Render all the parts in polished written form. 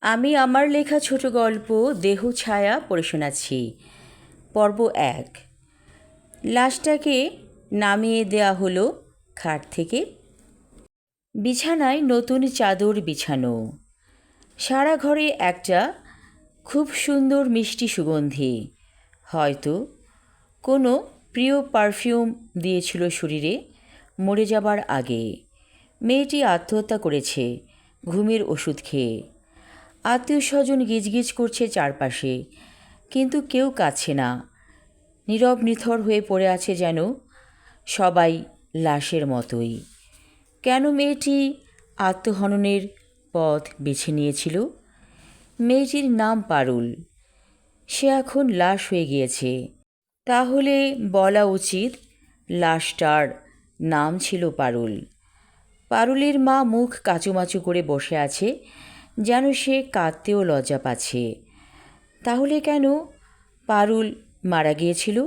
আমি আমার লেখা ছোট গল্প দেহ ছায়া পড়ে শোনাচ্ছি। পর্ব ১। লাশটাকে নামিয়ে দেয়া হলো খাট থেকে। বিছানায় নতুন চাদর বিছানো। সারা ঘরে একটা খুব সুন্দর মিষ্টি সুগন্ধি। হয়তো কোনো প্রিয় পারফিউম দিয়েছিল শরীরে মরে যাবার আগে। মেয়েটি আত্মহত্যা করেছে ঘুমের ওষুধ খেয়ে। আত্মীয় স্বজন গিজগিজ করছে চারপাশে, কিন্তু কেউ কাছে না। নীরব নিথর হয়ে পড়ে আছে যেন সবাই লাশের মতোই। কেন মেয়েটি আত্মহননের পথ বেছে নিয়েছিল? মেয়েটির নাম পারুল। সে এখন লাশ হয়ে গিয়েছে। তাহলে বলা উচিত লাশটার নাম ছিল পারুল। পারুলের মা মুখ কাচুমাচু করে বসে আছে, যেন সে কাঁদতেও লজ্জা পাচ্ছে। তাহলে কেন পারুল মারা গিয়েছিল?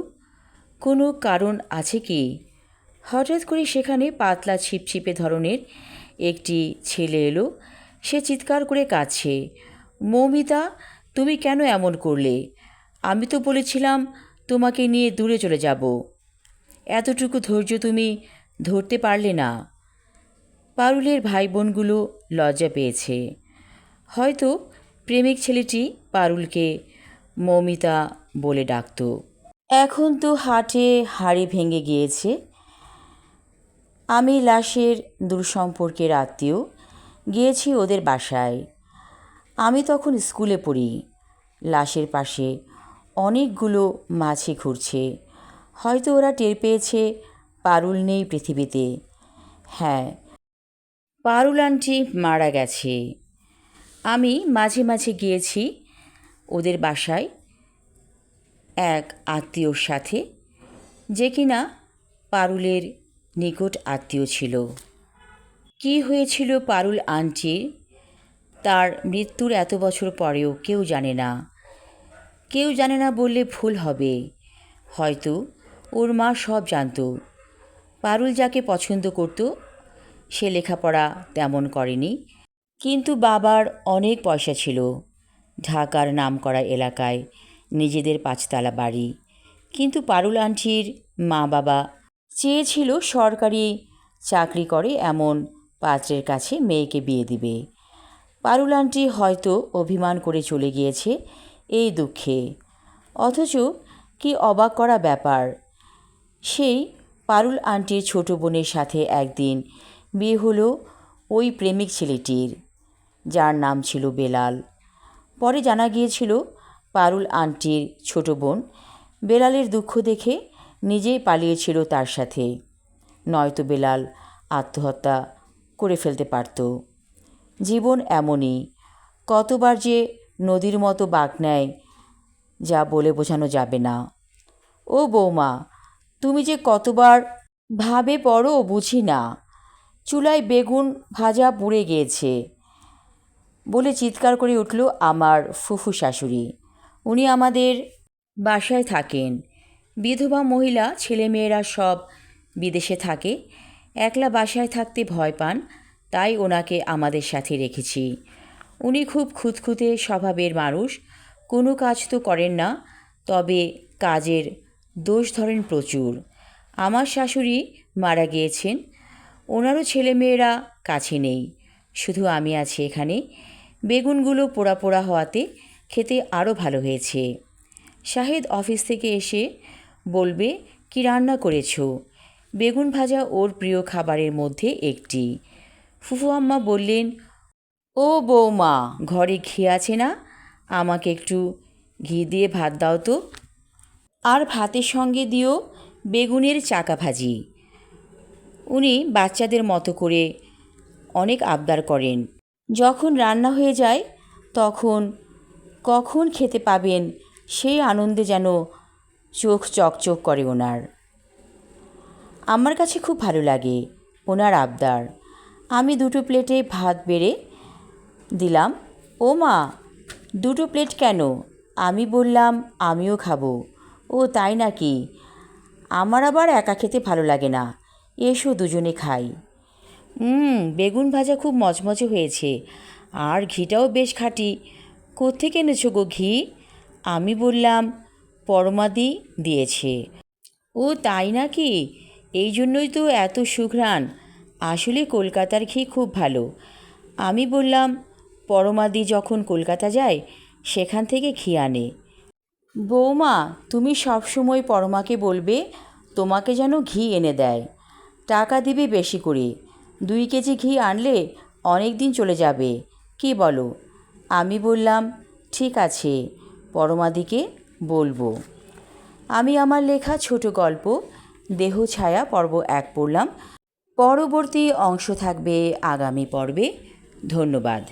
কোনো কারণ আছে কি? হঠাৎ করে সেখানে পাতলা ছিপছিপে ধরনের একটি ছেলে এলো। সে চিৎকার করে কাঁদছে, মৌমিতা, তুমি কেন এমন করলে? আমি তো বলেছিলাম তোমাকে নিয়ে দূরে চলে যাব। এতটুকু ধৈর্য তুমি ধরতে পারলে না। পারুলের ভাই বোনগুলো লজ্জা পেয়েছে। হয়তো প্রেমিক ছেলেটি পারুলকে মৌমিতা বলে ডাকত। এখন তো হাটে হাড়ি ভেঙে গিয়েছে। আমি লাশের দূরসম্পর্কের আত্মীয়, গিয়েছি ওদের বাসায়। আমি তখন স্কুলে পড়ি। লাশের পাশে অনেকগুলো মাছি ঘুরছে। হয়তো ওরা টের পেয়েছে পারুল নেই পৃথিবীতে। হ্যাঁ, পারুল আন্টি মারা গেছে। আমি মাঝে মাঝে গিয়েছি ওদের বাসায় এক আত্মীয়র সাথে, যে কিনা পারুলের নিকট আত্মীয় ছিল। কি হয়েছিল পারুল আন্টির তার মৃত্যুর এত বছর পরেও কেউ জানে না। কেউ জানে না বললে ভুল হবে। হয়তো ওর মা সব জানত। পারুল যাকে পছন্দ করত সে লেখাপড়া তেমন করেনি, কিন্তু বাবার অনেক পয়সা ছিল। ঢাকার নামকরা এলাকায় নিজেদের ৫ তলা বাড়ি। কিন্তু পারুল আন্টির মা বাবা চেয়েছিল সরকারি চাকরি করে এমন পাত্রের কাছে মেয়েকে বিয়ে দিবে। পারুল আন্টি হয়তো অভিমান করে চলে গিয়েছে এই দুঃখে। অথচ কি অবাক করা ব্যাপার, সেই পারুল আন্টির ছোট বোনের সাথে একদিন বিয়ে হলো ওই প্রেমিক ছেলেটির, যার নাম ছিল বেলাল। পরে জানা গিয়েছিল পারুল আন্টির ছোট বোন বেলালের দুঃখ দেখে নিজেই পালিয়েছিল তার সাথে। নয়তো বেলাল আত্মহত্যা করে ফেলতে পারত। জীবন এমনই, কতবার যে নদীর মতো বাঁক নেয় যা বলে বোঝানো যাবে না। ও বৌমা, তুমি যে কতবার ভাবে পড়ো বুঝি না। চুলায় বেগুন ভাজা পুড়ে গিয়েছে বলে চিৎকার করে উঠল আমার ফুফু শাশুড়ি। উনি আমাদের বাসায় থাকেন। বিধবা মহিলা, ছেলেমেয়েরা সব বিদেশে থাকে। একলা বাসায় থাকতে ভয় পান, তাই ওনাকে আমাদের সাথে রেখেছি। উনি খুব খুঁতখুঁতে স্বভাবের মানুষ। কোনো কাজ তো করেন না, তবে কাজের দোষ ধরেন প্রচুর। আমার শাশুড়ি মারা গিয়েছেন, ওনারও ছেলেমেয়েরা কাছে নেই, শুধু আমি আছি এখানে। বেগুনগুলো পোড়া পোড়া হওয়াতে খেতে আরও ভালো হয়েছে। শাহেদ অফিস থেকে এসে বলবে কি রান্না করেছো। বেগুন ভাজা ওর প্রিয় খাবারের মধ্যে একটি। ফুফু আম্মা বললেন, ও বৌমা, ঘরে ঘি আছে না? আমাকে একটু ঘি দিয়ে ভাত দাও তো। আর ভাতের সঙ্গে দিও বেগুনের চাকা ভাজি। উনি বাচ্চাদের মতো করে অনেক আবদার করেন। যখন রান্না হয়ে যায় তখন কখন খেতে পাবেন সেই আনন্দে যেন চোখ চকচক করে ওনার। আমার কাছে খুব ভালো লাগে ওনার আবদার। আমি 2 প্লেটে ভাত বেড়ে দিলাম। ও মা, 2 প্লেট কেন? আমি বললাম আমিও খাবো। ও তাই নাকি? আমার আবার একা খেতে ভালো লাগে না, এসো দুজনে খাই। বেগুন ভাজা খুব মচমচে হয়েছে। আর ঘিটাও বেশ খাঁটি। কোত্থেকে এনেছো গো ঘি? আমি বললাম, পরমাদি দিয়েছে। ও তাই নাকি? এই জন্যই তো এত সুঘ্রাণ। আসলে কলকাতার ঘি খুব ভালো। আমি বললাম, পরমাদি যখন কলকাতা যায় সেখান থেকে ঘি আনে। বৌমা, তুমি সবসময় পরমাকে বলবে তোমাকে যেন ঘি এনে দেয়। টাকা দিবে বেশি করে। 2 কেজি ঘি আনলে অনেক দিন চলে যাবে, কি বলো? আমি বললাম, ঠিক আছে, পরমাদিকে বলবো। আমি আমার লেখা ছোট গল্প দেহছায়া পর্ব 1 পড়লাম। পরবর্তী অংশ থাকবে আগামী পর্বে। ধন্যবাদ।